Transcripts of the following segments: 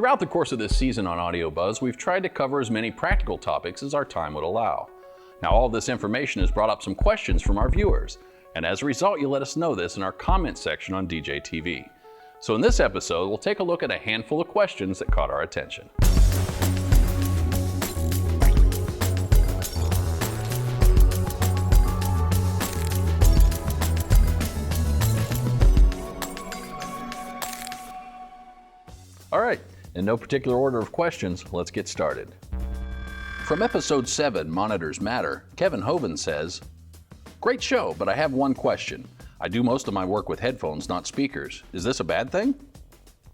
Throughout the course of this season on AudioBuzz, we've tried to cover as many practical topics as our time would allow. Now, all of this information has brought up some questions from our viewers, and as a result, you let us know this in our comment section on DJTV. So in this episode, we'll take a look at a handful of questions that caught our attention. All right, in no particular order of questions, let's get started. From episode 7, Monitors Matter, Kevin Hoven says, "Great show, but I have one question. I do most of my work with headphones, not speakers. Is this a bad thing?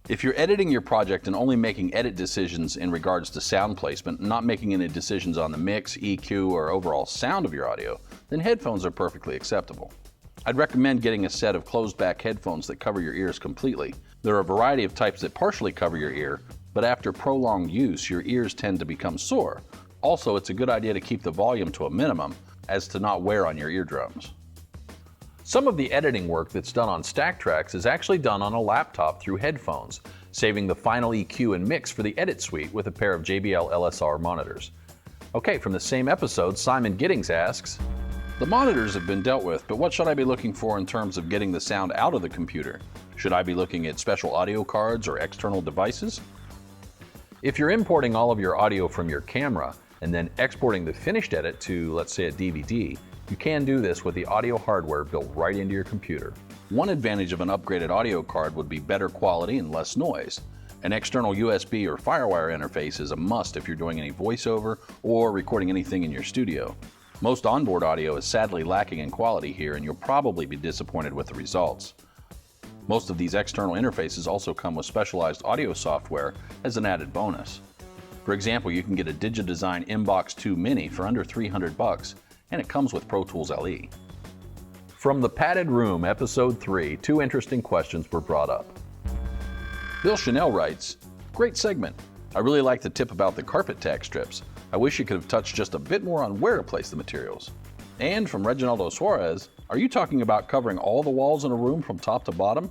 If you're editing your project and only making edit decisions in regards to sound placement, not making any decisions on the mix, EQ, or overall sound of your audio, then headphones are perfectly acceptable. I'd recommend getting a set of closed-back headphones that cover your ears completely. There are a variety of types that partially cover your ear, but after prolonged use, your ears tend to become sore. Also, it's a good idea to keep the volume to a minimum, as to not wear on your eardrums." Some of the editing work that's done on stack tracks is actually done on a laptop through headphones, saving the final EQ and mix for the edit suite with a pair of JBL LSR monitors. Okay, from the same episode, Simon Giddings asks, "The monitors have been dealt with, but what should I be looking for in terms of getting the sound out of the computer? Should I be looking at special audio cards or external devices?" If you're importing all of your audio from your camera and then exporting the finished edit to, let's say, a DVD, you can do this with the audio hardware built right into your computer. One advantage of an upgraded audio card would be better quality and less noise. An external USB or FireWire interface is a must if you're doing any voiceover or recording anything in your studio. Most onboard audio is sadly lacking in quality here, and you'll probably be disappointed with the results. Most of these external interfaces also come with specialized audio software as an added bonus. For example, you can get a DigiDesign Inbox 2 Mini for under $300, and it comes with Pro Tools LE. From the Padded Room, Episode 3, 2 interesting questions were brought up. Bill Chanel writes, "Great segment. I really like the tip about the carpet tag strips. I wish you could have touched just a bit more on where to place the materials." And from Reginaldo Suarez, "Are you talking about covering all the walls in a room from top to bottom?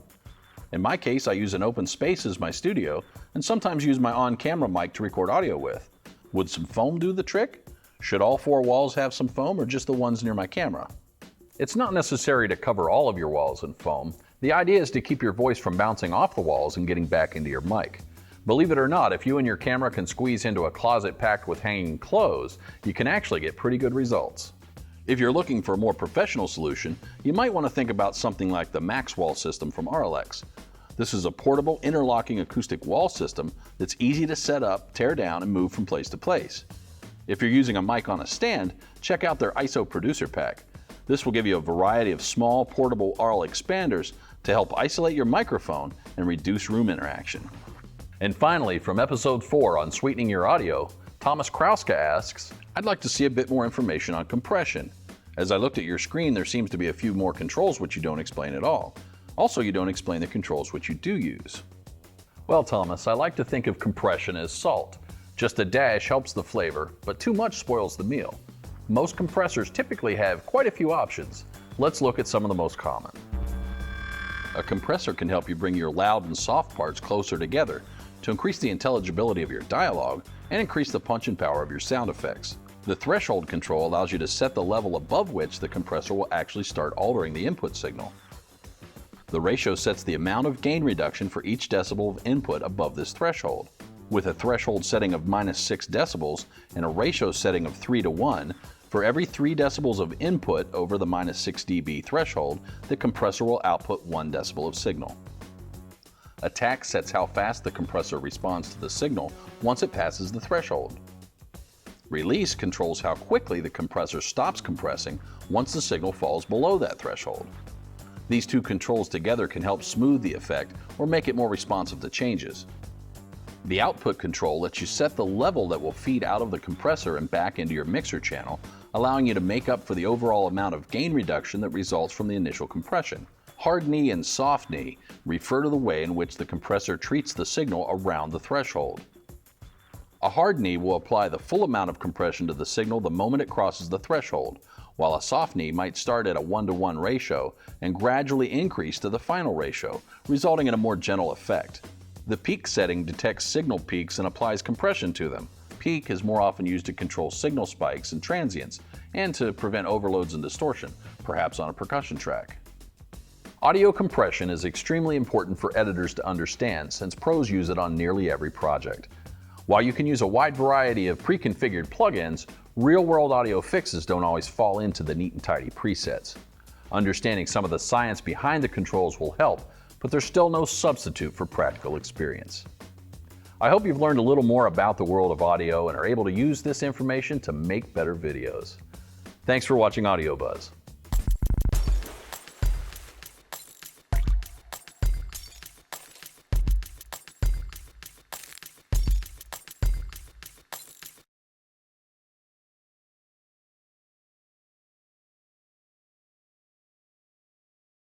In my case, I use an open space as my studio and sometimes use my on-camera mic to record audio with. Would some foam do the trick? Should all 4 walls have some foam or just the ones near my camera?" It's not necessary to cover all of your walls in foam. The idea is to keep your voice from bouncing off the walls and getting back into your mic. Believe it or not, if you and your camera can squeeze into a closet packed with hanging clothes, you can actually get pretty good results. If you're looking for a more professional solution, you might want to think about something like the Max Wall system from RLX. This is a portable interlocking acoustic wall system that's easy to set up, tear down, and move from place to place. If you're using a mic on a stand, check out their ISO Producer Pack. This will give you a variety of small portable aural expanders to help isolate your microphone and reduce room interaction. And finally, from episode 4 on sweetening your audio, Thomas Krauska asks, "I'd like to see a bit more information on compression. As I looked at your screen, there seems to be a few more controls which you don't explain at all. Also, you don't explain the controls which you do use." Well, Thomas, I like to think of compression as salt. Just a dash helps the flavor, but too much spoils the meal. Most compressors typically have quite a few options. Let's look at some of the most common. A compressor can help you bring your loud and soft parts closer together to increase the intelligibility of your dialogue and increase the punch and power of your sound effects. The threshold control allows you to set the level above which the compressor will actually start altering the input signal. The ratio sets the amount of gain reduction for each decibel of input above this threshold. With a threshold setting of -6 decibels and a ratio setting of 3:1, for every 3 decibels of input over the -6 dB threshold, the compressor will output 1 decibel of signal. Attack sets how fast the compressor responds to the signal once it passes the threshold. Release controls how quickly the compressor stops compressing once the signal falls below that threshold. These 2 controls together can help smooth the effect or make it more responsive to changes. The output control lets you set the level that will feed out of the compressor and back into your mixer channel, allowing you to make up for the overall amount of gain reduction that results from the initial compression. Hard knee and soft knee refer to the way in which the compressor treats the signal around the threshold. A hard knee will apply the full amount of compression to the signal the moment it crosses the threshold, while a soft knee might start at a 1:1 ratio and gradually increase to the final ratio, resulting in a more gentle effect. The peak setting detects signal peaks and applies compression to them. Peak is more often used to control signal spikes and transients, and to prevent overloads and distortion, perhaps on a percussion track. Audio compression is extremely important for editors to understand, since pros use it on nearly every project. While you can use a wide variety of pre-configured plugins, real-world audio fixes don't always fall into the neat and tidy presets. Understanding some of the science behind the controls will help, but there's still no substitute for practical experience. I hope you've learned a little more about the world of audio and are able to use this information to make better videos. Thanks for watching AudioBuzz.